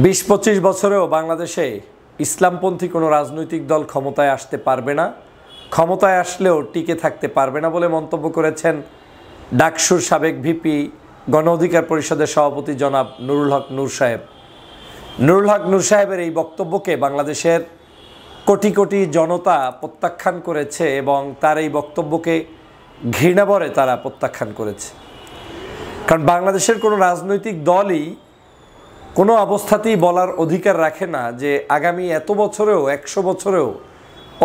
20-25 বছরেও বাংলাদেশে ইসলামপন্থী কোনো রাজনৈতিক দল ক্ষমতায় আসতে পারবে না, ক্ষমতায় আসলেও টিকে থাকতে পারবে না বলে মন্তব্য করেছেন ডাকসুর সাবেক ভিপি গণ অধিকার পরিষদের সভাপতি জনাব নুরুল হক নূর সাহেব। নুরুল হক নূর সাহেবের এই বক্তব্যকে বাংলাদেশের কোটি কোটি জনতা প্রত্যাখ্যান করেছে এবং তার এই বক্তব্যকে ঘৃণাভরে তারা প্রত্যাখ্যান করেছে। কারণ বাংলাদেশের কোনো রাজনৈতিক দলই কোনো অবস্থাতেই বলার অধিকার রাখে না যে আগামী এত বছরেও 100 বছরেও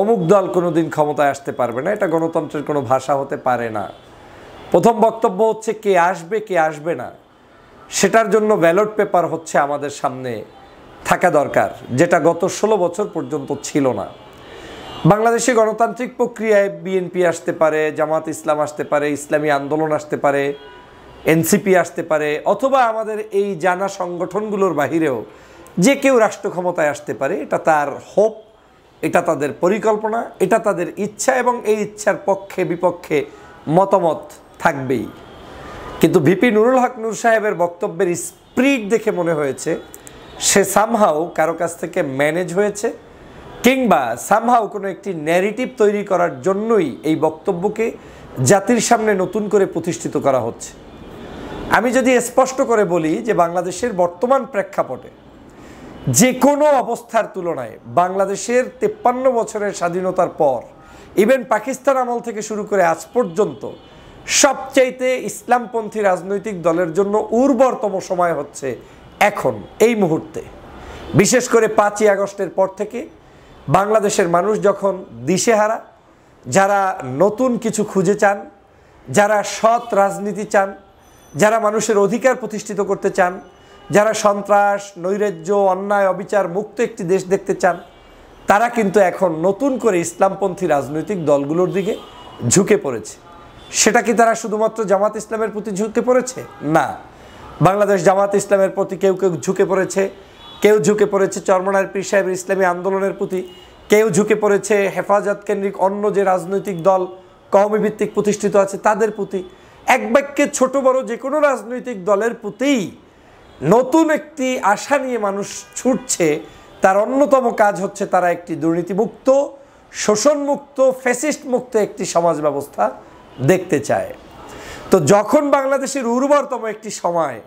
অমুক দল কোনো দিন ক্ষমতায় আসতে পারবে না। এটা গণতন্ত্রের কোনো ভাষা হতে পারে না। প্রথম বক্তব্য হচ্ছে কে আসবে কে আসবে না সেটার জন্য ব্যালট পেপার হচ্ছে আমাদের সামনে থাকা দরকার, যেটা গত 16 বছর পর্যন্ত ছিল না। বাংলাদেশে গণতান্ত্রিক প্রক্রিয়ায় বিএনপি আসতে পারে, জামাত ইসলাম আসতে পারে, ইসলামী আন্দোলন আসতে পারে, এনসিপি আসতে পারে, অথবা আমাদের এই জানা সংগঠনগুলোর বাহিরেও যে কেউ রাষ্ট্র ক্ষমতায় আসতে পারে। এটা তার হোপ, এটা তাদের পরিকল্পনা, এটা তাদের ইচ্ছা এবং এই ইচ্ছার পক্ষে বিপক্ষে মতামত থাকবেই। কিন্তু ভিপি নুরুল হক নূর সাহেবের বক্তব্যের স্পিরিট দেখে মনে হয়েছে সে সামহাও কারো কাছ থেকে ম্যানেজ হয়েছে, কিংবা সামহাও কোনো একটি ন্যারেটিভ তৈরি করার জন্যই এই বক্তব্যকে জাতির সামনে নতুন করে প্রতিষ্ঠিত করা হচ্ছে। আমি যদি স্পষ্ট করে বলি যে বাংলাদেশের বর্তমান প্রেক্ষাপটে যে কোনো অবস্থার তুলনায় বাংলাদেশের 53 বছরের স্বাধীনতার পর ইভেন পাকিস্তান আমল থেকে শুরু করে আজ পর্যন্ত সবচাইতে ইসলামপন্থী রাজনৈতিক দলের জন্য উর্বরতম সময় হচ্ছে এখন, এই মুহূর্তে। বিশেষ করে 5ই আগস্টের পর থেকে বাংলাদেশের মানুষ যখন দিশেহারা, যারা নতুন কিছু খুঁজে চান, যারা সৎ রাজনীতি চান, যারা মানুষের অধিকার প্রতিষ্ঠিত করতে চান, যারা সন্ত্রাস, নৈরাজ্য, অন্যায়, অবিচার মুক্ত একটি দেশ দেখতে চান, তারা কিন্তু এখন নতুন করে ইসলামপন্থী রাজনৈতিক দলগুলোর দিকে ঝুঁকে পড়েছে। সেটা কি তারা শুধুমাত্র জামাত ইসলামের প্রতি ঝুঁকে পড়েছে? না, বাংলাদেশ জামাত ইসলামের প্রতি কেউ কেউ ঝুঁকে পড়েছে, কেউ ঝুঁকে পড়েছে চরমনার পীর সাহেবের ইসলামী আন্দোলনের প্রতি, কেউ ঝুঁকে পড়েছে হেফাজত কেন্দ্রিক অন্য যে রাজনৈতিক দল কওমি ভিত্তিক প্রতিষ্ঠিত আছে তাদের প্রতি। এক বাক্যে ছোট বড় যে কোনো রাজনৈতিক দলের প্রতিই নতুন একটি আশা নিয়ে মানুষ ছুটছে। তার অন্যতম কাজ হচ্ছে তারা একটি দুর্নীতিমুক্ত, শোষণমুক্ত, ফ্যাসিস্ট মুক্ত একটি সমাজ ব্যবস্থা দেখতে চায়। তো যখন বাংলাদেশের উর্বরতম একটি সময়,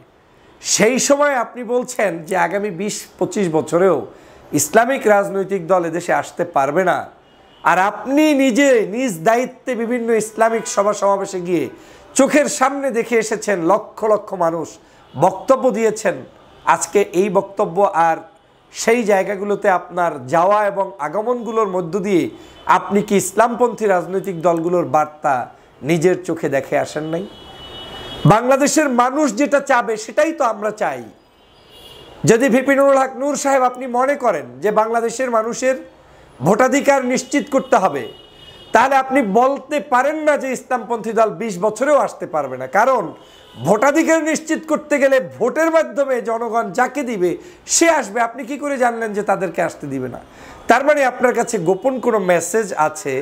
সেই সময় আপনি বলছেন যে আগামী 20-25 বছরেও ইসলামিক রাজনৈতিক দল এদেশে আসতে পারবে না, আর আপনি নিজে নিজ দায়িত্বে বিভিন্ন ইসলামিক সভা সমাবেশে গিয়ে চোখের সামনে দেখে এসেছেন, লক্ষ লক্ষ মানুষ বক্তব্য দিয়েছেন। আজকে এই বক্তব্য আর সেই জায়গাগুলোতে আপনার যাওয়া এবং আগমনগুলোর মধ্য দিয়ে আপনি কি ইসলামপন্থী রাজনৈতিক দলগুলোর বার্তা নিজের চোখে দেখে আসেন নাই? বাংলাদেশের মানুষ যেটা চাবে সেটাই তো আমরা চাই। যদি ভিপি নুরুল হক নূর সাহেব আপনি মনে করেন যে বাংলাদেশের মানুষের ভোটাধিকার নিশ্চিত করতে হবে, তাহলে আপনি বলতে পারেন না যে ইসলামপন্থী দল 20 বছরেও আসতে পারবে না। কারণ ভোটাধিকার নিশ্চিত করতে গেলে ভোটের মাধ্যমে জনগণ যাকে দিবে সে আসবে। আপনি কি করে জানলেন যে তাদেরকে আসতে দিবে না? তার মানে আপনার কাছে গোপন কোনো মেসেজ আছে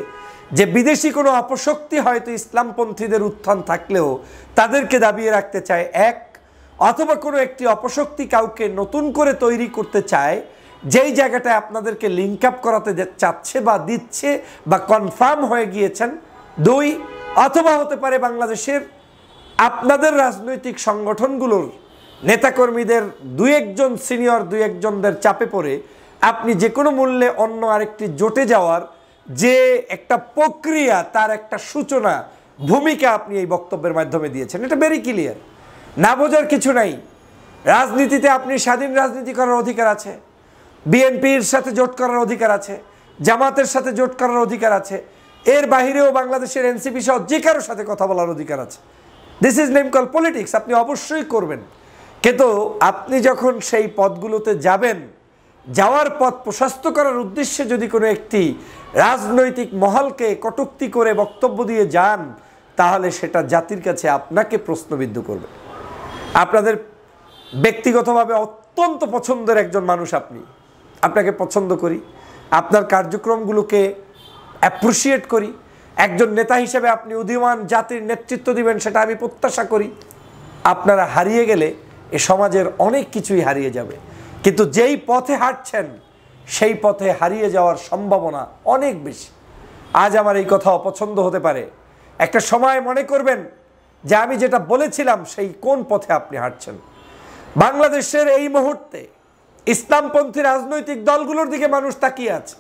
যে বিদেশি কোনো অপশক্তি হয়তো ইসলামপন্থীদের উত্থান থাকলেও তাদেরকে দাবিয়ে রাখতে চায়, এক, অথবা কোনো একটি অপশক্তি কাউকে নতুন করে তৈরি করতে চায় যেই জায়গাটায় আপনাদেরকে লিঙ্ক আপ করাতে চাচ্ছে বা দিচ্ছে বা কনফার্ম হয়ে গিয়েছেন, দুই, অথবা হতে পারে বাংলাদেশের আপনাদের রাজনৈতিক সংগঠনগুলোর নেতাকর্মীদের দুই-একজন সিনিয়র দুই-একজনদের চাপে পড়ে আপনি যে কোনো মূল্যে অন্য আরেকটি জোটে যাওয়ার যে একটা প্রক্রিয়া, তার একটা সূচনা ভূমিকা আপনি এই বক্তব্যের মাধ্যমে দিয়েছেন। এটা ভেরি ক্লিয়ার, না বোঝার কিছু নাই। রাজনীতিতে আপনি স্বাধীন রাজনীতি করার অধিকার আছে, বিএনপির সাথে জোট করার অধিকার আছে, জামাতের সাথে জোট করার অধিকার আছে, এর বাহিরেও বাংলাদেশের এনসিপি সহ যে কারোর সাথে কথা বলার অধিকার আছে। This is name call politics, আপনি অবশ্যই করবেন। কিন্তু আপনি যখন সেই পথগুলোতে যাবেন, যাওয়ার পথ প্রশস্ত করার উদ্দেশ্যে যদি কোনো একটি রাজনৈতিক মহলকে কটূক্তি করে বক্তব্য দিয়ে যান, তাহলে সেটা জাতির কাছে আপনাকে প্রশ্নবিদ্ধ করবে। আপনাদের ব্যক্তিগতভাবে অত্যন্ত পছন্দের একজন মানুষ আপনি, আপনাকে পছন্দ করি, আপনার কার্যক্রমগুলোকে অ্যাপ্রিসিয়েট করি, একজন নেতা হিসেবে আপনি উদীয়মান জাতির নেতৃত্ব দিবেন সেটা আমি প্রত্যাশা করি। আপনারা হারিয়ে গেলে এ সমাজের অনেক কিছুই হারিয়ে যাবে। কিন্তু যেই পথে হাঁটছেন সেই পথে হারিয়ে যাওয়ার সম্ভাবনা অনেক বেশি। আজ আমার এই কথা অপছন্দ হতে পারে, একটা সময় মনে করবেন যে আমি যেটা বলেছিলাম সেই কোন পথে আপনি হাঁটছেন। বাংলাদেশের এই মুহূর্তে ইসলামপন্থী রাজনৈতিক দলগুলোর দিকে মানুষ তাকিয়ে আছে,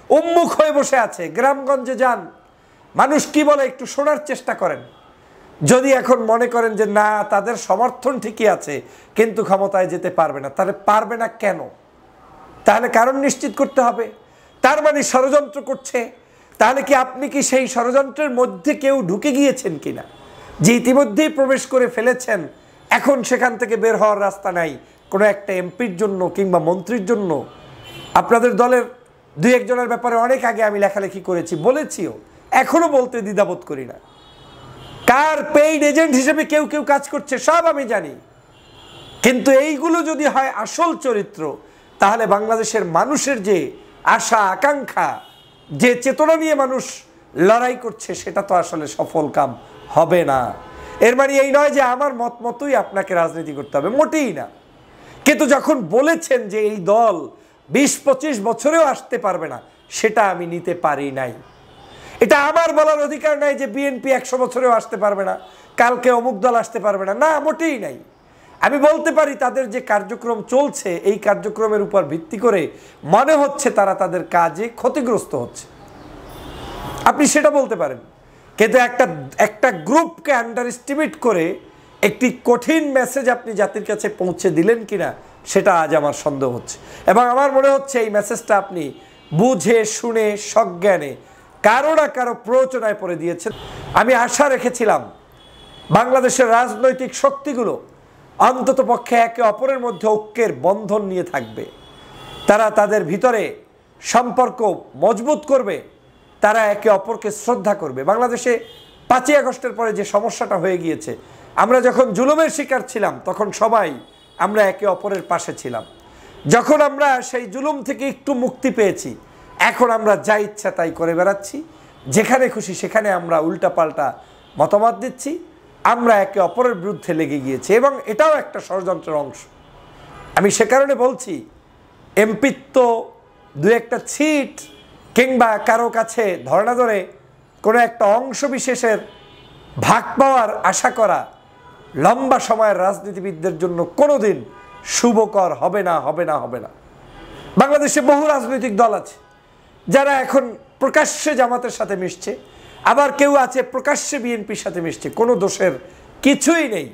উন্মুখ হয়ে বসে আছে। গ্রামগঞ্জে যান, মানুষ কি বলে একটু শোনার চেষ্টা করেন। যদি এখন মনে করেন যে না, তাদের সমর্থন ঠিকই আছে কিন্তু ক্ষমতায় যেতে পারবে না, তাহলে পারবে না কেন? তাহলে কারণ নিশ্চিত করতে হবে। তার মানে ষড়যন্ত্র করছে। তাহলে কি আপনি কি সেই ষড়যন্ত্রের মধ্যে কেউ ঢুকে গিয়েছেন কিনা, যে ইতিমধ্যেই প্রবেশ করে ফেলেছেন, এখন সেখান থেকে বের হওয়ার রাস্তা নাই? কোনো একটা এমপির জন্য কিংবা মন্ত্রীর জন্য। আপনাদের দলের দুই একজনের ব্যাপারে অনেক আগে আমি লেখালেখি করেছি, বলেছিও, এখনো বলতে দ্বিধাবোধ করি না। কার পেইড এজেন্ট হিসেবে কেউ কেউ কাজ করছে সব আমি জানি, কিন্তু এইগুলো যদি হয় আসল চরিত্র, তাহলে বাংলাদেশের মানুষের যে আশা আকাঙ্ক্ষা, যে চেতনা নিয়ে মানুষ লড়াই করছে, সেটা তো আসলে সফল কাম হবে না। এর মানে এই নয় যে আমার মত মতোই আপনাকে রাজনীতি করতে হবে, মোটেই না। কিন্তু যখন বলেছেন যে এই দল 20-25 বছরেও আসতে পারবে না, সেটা আমি নিতে পারি নাই। এটা আমার বলার অধিকার নাই যে বিএনপি 100 বছরেও আসতে পারবে না, কালকে অমুক দল আসতে পারবে না, না, মোটেই নাই। আমি বলতে পারি তাদের যে কার্যক্রম চলছে, এই কার্যক্রমের উপর ভিত্তি করে মনে হচ্ছে তারা তাদের কাজে ক্ষতিগ্রস্ত হচ্ছে, আপনি সেটা বলতে পারেন। কিন্তু একটা গ্রুপকে আন্ডার এস্টিমেট করে একটি কঠিন মেসেজ আপনি জাতির কাছে পৌঁছে দিলেন কিনা, সেটা আজ আমার সন্দেহ হচ্ছে। এবং আমার মনে হচ্ছে এই মেসেজটা আপনি বুঝে শুনে সজ্ঞানে কারো না কারো প্ররোচনায় পড়ে দিয়েছেন। আমি আশা রেখেছিলাম বাংলাদেশের রাজনৈতিক শক্তিগুলো অন্তত পক্ষে একে অপরের মধ্যে ঐক্যের বন্ধন নিয়ে থাকবে, তারা তাদের ভিতরে সম্পর্ক মজবুত করবে, তারা একে অপরকে শ্রদ্ধা করবে। বাংলাদেশে 5ই আগস্টের পরে যে সমস্যাটা হয়ে গিয়েছে, আমরা যখন জুলুমের শিকার ছিলাম তখন সবাই আমরা একে অপরের পাশে ছিলাম। যখন আমরা সেই জুলুম থেকে একটু মুক্তি পেয়েছি, এখন আমরা যা ইচ্ছা তাই করে বেড়াচ্ছি, যেখানে খুশি সেখানে আমরা উল্টাপাল্টা মতামত দিচ্ছি, আমরা একে অপরের বিরুদ্ধে লেগে গিয়েছি এবং এটাও একটা ষড়যন্ত্রের অংশ। আমি সে কারণে বলছি, এমপিত্ব, দু একটা সিট কিংবা কারো কাছে ধর্ণা ধরে কোনো একটা অংশ বিশেষের ভাগ পাওয়ার আশা করা লম্বা সময়ের রাজনীতিবিদদের জন্য কোনোদিন শুভকর হবে না, হবে না, হবে না। বাংলাদেশে বহু রাজনৈতিক দল আছে যারা এখন প্রকাশ্যে জামাতের সাথে মিশছে, আবার কেউ আছে প্রকাশ্যে বিএনপির সাথে মিশছে, কোনো দোষের কিছুই নেই।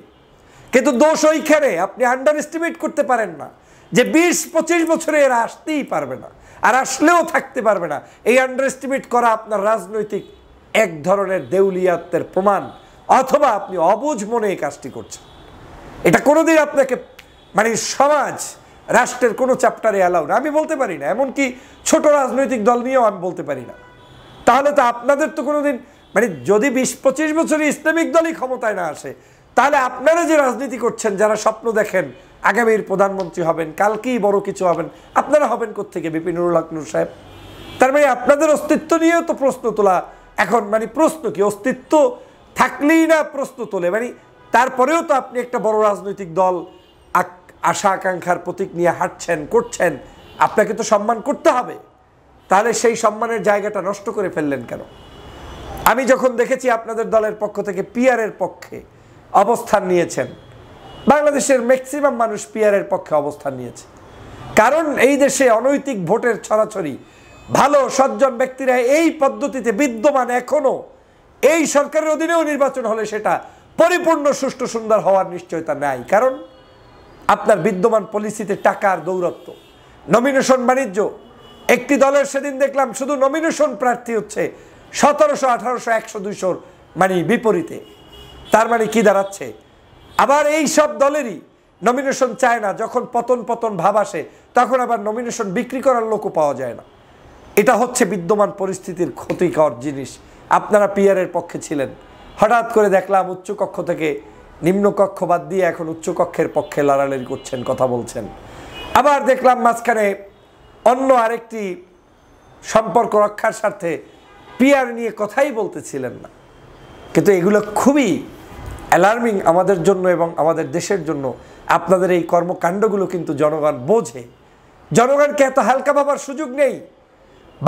কিন্তু দোষ ওইখানে আপনি আন্ডার এস্টিমেট করতে পারেন না যে 20-25 বছরে এরা আসতেই পারবে না, আর আসলেও থাকতে পারবে না। এই আন্ডার এস্টিমেট করা আপনার রাজনৈতিক এক ধরনের দেউলিয়াত্বের প্রমাণ, অথবা আপনি অবুঝ মনে এই কাজটি করছেন। এটা কোনোদিন আপনাকে মানে সমাজ রাষ্ট্রের কোনো চ্যাপ্টারে অ্যালাউ না, আমি বলতে পারি না। এমনকি ছোট রাজনৈতিক দল নিয়েও আমি বলতে পারি না। তাহলে তো আপনাদের তো কোনোদিন মানে যদি 20-25 বছরে ইসলামিক দলই ক্ষমতায় না আসে, তাহলে আপনারা যে রাজনীতি করছেন, যারা স্বপ্ন দেখেন আগামীর প্রধানমন্ত্রী হবেন, কালকেই বড় কিছু হবেন, আপনারা হবেন কোত্থেকে? বিপি নুরুল হক নূর সাহেব। তার মানে আপনাদের অস্তিত্ব নিয়েও তো প্রশ্ন তোলা এখন, মানে প্রশ্ন কি, অস্তিত্ব থাকলেই না প্রশ্ন তোলে, মানে তারপরেও তো আপনি একটা বড় রাজনৈতিক দল আশা আকাঙ্ক্ষার প্রতীক নিয়ে হাঁটছেন, করছেন, আপনাকে তো সম্মান করতে হবে। তাহলে সেই সম্মানের জায়গাটা নষ্ট করে ফেললেন কেন? আমি যখন দেখেছি আপনাদের দলের পক্ষ থেকে পিআরের পক্ষে অবস্থান নিয়েছেন, বাংলাদেশের ম্যাক্সিমাম মানুষ পিআরের পক্ষে অবস্থান নিয়েছে, কারণ এই দেশে অনৈতিক ভোটের ছড়াছড়ি, ভালো সজ্জন ব্যক্তিরা এই পদ্ধতিতে বিদ্যমান, এখনো এই সরকারের অধীনেও নির্বাচন হলে সেটা পরিপূর্ণ সুষ্ঠু সুন্দর হওয়ার নিশ্চয়তা নাই। কারণ আপনার বিদ্যমান পলিসিতে টাকার দৌরত্ব, নমিনেশন বাণিজ্য। একটি দলের সেদিন দেখলাম শুধু নমিনেশন প্রার্থী হচ্ছে 1700, 1800, 100, 200 মানে বিপরীতে। তার মানে কি দাঁড়াচ্ছে? আবার এই সব দলেরই নমিনেশন চায় না, যখন পতন পতন ভাব আসে তখন আবার নমিনেশন বিক্রি করার লোকও পাওয়া যায় না। এটা হচ্ছে বিদ্যমান পরিস্থিতির ক্ষতিকর জিনিস। আপনারা পিআরের পক্ষে ছিলেন, হঠাৎ করে দেখলাম উচ্চকক্ষ থেকে নিম্নকক্ষ বাদ দিয়ে এখন উচ্চকক্ষের পক্ষে লড়ালড়ি করছেন, কথা বলছেন। আবার দেখলাম মাঝখানে অন্য আরেকটি সম্পর্ক রক্ষার স্বার্থে পিআর নিয়ে কথাই বলতেছিলেন না। কিন্তু এগুলো খুবই অ্যালার্মিং আমাদের জন্য এবং আমাদের দেশের জন্য। আপনাদের এই কর্মকাণ্ডগুলো কিন্তু জনগণ বোঝে। জনগণকে এত হালকা ভাবার সুযোগ নেই।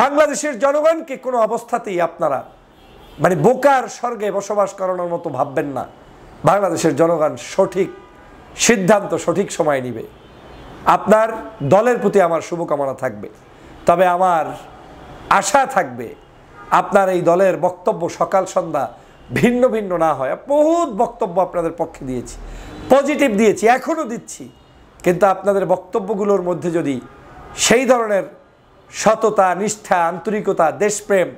বাংলাদেশের জনগণকে কোনো অবস্থাতেই আপনারা বোকার স্বর্গে বসবাস করানোর মতো ভাববেন না। বাংলাদেশের জনগণ সঠিক সিদ্ধান্ত সঠিক সময় নেবে। আপনার দলের প্রতি আমার শুভকামনা থাকবে, তবে আমার আশা থাকবে আপনার এই দলের বক্তব্য সকাল সন্ধ্যা ভিন্ন ভিন্ন না হয়। বহুত বক্তব্য আপনাদের পক্ষে দিয়েছি, পজিটিভ দিয়েছি, এখনও দিচ্ছি, কিন্তু আপনাদের বক্তব্যগুলোর মধ্যে যদি সেই ধরনের সততা, নিষ্ঠা, আন্তরিকতা, দেশপ্রেম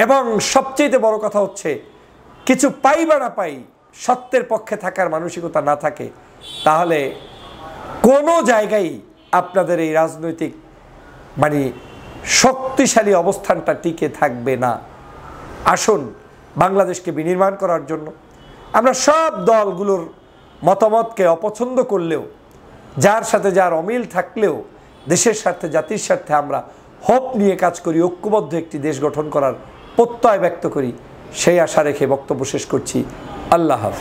এবং সবচেয়ে বড় কথা হচ্ছে কিছু পাই বা না পাই সত্যের পক্ষে থাকার মানসিকতা না থাকে, তাহলে কোনো জায়গায় আপনাদের এই রাজনৈতিক শক্তিশালী অবস্থানটা টিকে থাকবে না। আসুন বাংলাদেশকে বিনির্মাণ করার জন্য আমরা সব দলগুলোর মতামতকে অপছন্দ করলেও, যার সাথে যার অমিল থাকলেও দেশের স্বার্থে, জাতির স্বার্থে আমরা হোপ নিয়ে কাজ করি, ঐক্যবদ্ধ একটি দেশ গঠন করার প্রত্যয় ব্যক্ত করি। সেই আশা রেখে বক্তব্য শেষ করছি। আল্লাহ হাফেজ।